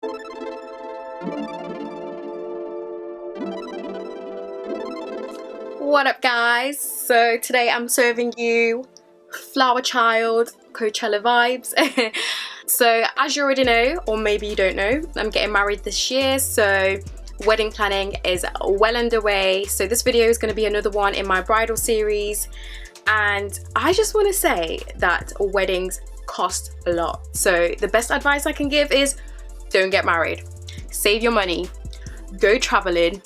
What up guys? So today I'm serving you flower child Coachella vibes. So as you already know, or maybe you don't know, I'm getting married this year, so wedding planning is well underway. So this video is going to be another one in my bridal series, and I just want to say that weddings cost a lot. So the best advice I can give is don't get married. Save your money, go traveling,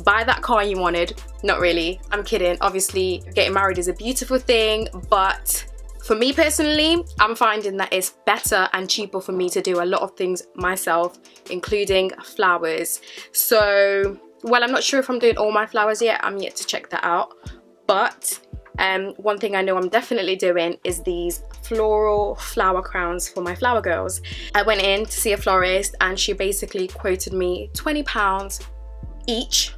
buy that car you wanted. Not really, I'm kidding. Obviously getting married is a beautiful thing, but for me personally, I'm finding that it's better and cheaper for me to do a lot of things myself, including flowers. So, well, I'm not sure if I'm doing all my flowers yet. I'm yet to check that out. But one thing I know I'm definitely doing is these floral flower crowns for my flower girls. I went in to see a florist and she basically quoted me £20 each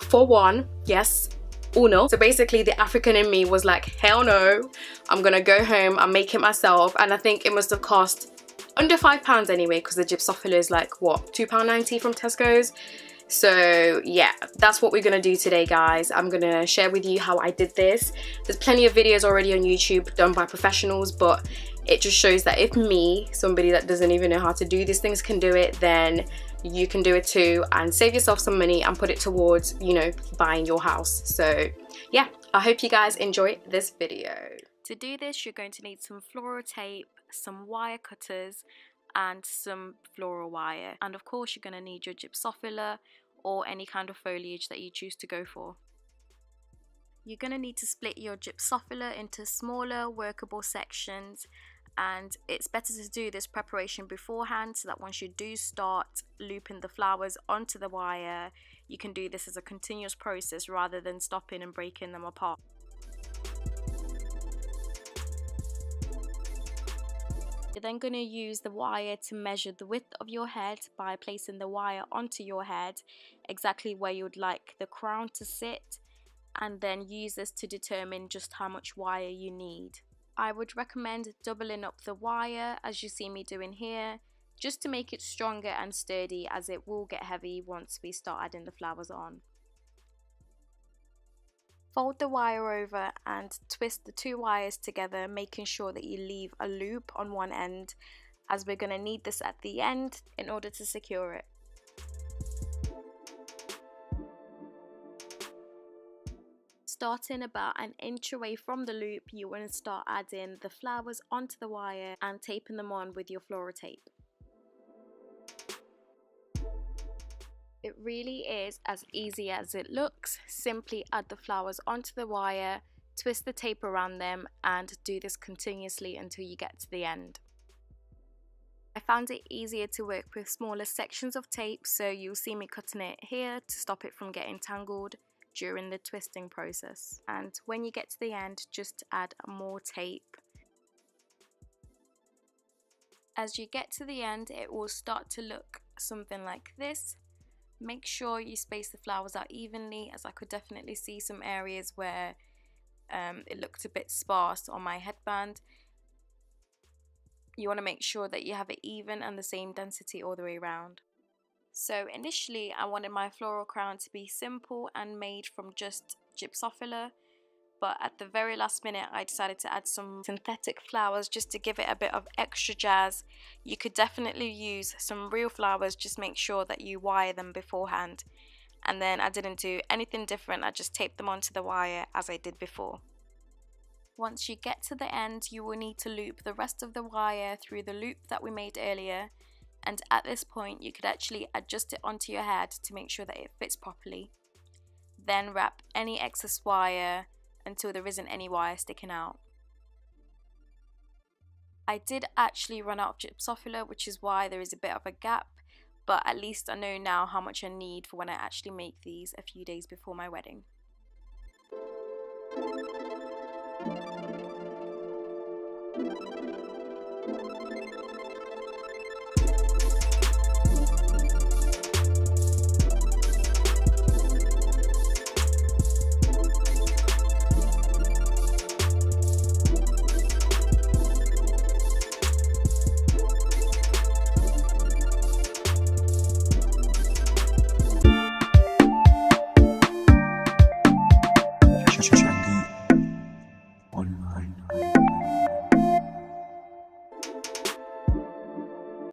for one. Yes, uno. So basically the African in me was like, hell no, I'm gonna go home and make it myself. And I think it must have cost under £5 anyway, because the Gypsophila is like, what, £2.90 from Tesco's. So yeah, that's what we're gonna do today, guys. I'm gonna share with you how I did this. There's plenty of videos already on YouTube done by professionals, but it just shows that if me, somebody that doesn't even know how to do these things, can do it, then you can do it too, and save yourself some money and put it towards, you know, buying your house. So yeah, I hope you guys enjoy this video. To do this, you're going to need some floral tape, some wire cutters, and some floral wire. And of course, you're going to need your Gypsophila or any kind of foliage that you choose to go for. You're going to need to split your Gypsophila into smaller workable sections, and it's better to do this preparation beforehand so that once you do start looping the flowers onto the wire, you can do this as a continuous process rather than stopping and breaking them apart. You're then going to use the wire to measure the width of your head by placing the wire onto your head exactly where you would like the crown to sit, and then use this to determine just how much wire you need. I would recommend doubling up the wire as you see me doing here, just to make it stronger and sturdy, as it will get heavy once we start adding the flowers on. Fold the wire over and twist the two wires together, making sure that you leave a loop on one end, as we're going to need this at the end in order to secure it. Starting about an inch away from the loop, you want to start adding the flowers onto the wire and taping them on with your floral tape. It really is as easy as it looks. Simply add the flowers onto the wire, twist the tape around them, and do this continuously until you get to the end. I found it easier to work with smaller sections of tape, so you'll see me cutting it here to stop it from getting tangled during the twisting process. And when you get to the end, just add more tape. As you get to the end, it will start to look something like this. Make sure you space the flowers out evenly, as I could definitely see some areas where it looked a bit sparse on my headband. You want to make sure that you have it even and the same density all the way around. So initially I wanted my floral crown to be simple and made from just Gypsophila, but at the very last minute I decided to add some synthetic flowers just to give it a bit of extra jazz. You could definitely use some real flowers, just make sure that you wire them beforehand. And then I didn't do anything different, I just taped them onto the wire as I did before. Once you get to the end, you will need to loop the rest of the wire through the loop that we made earlier. And at this point you could actually adjust it onto your head to make sure that it fits properly. Then wrap any excess wire until there isn't any wire sticking out. I did actually run out of Gypsophila, which is why there is a bit of a gap, but at least I know now how much I need for when I actually make these a few days before my wedding. Chapter.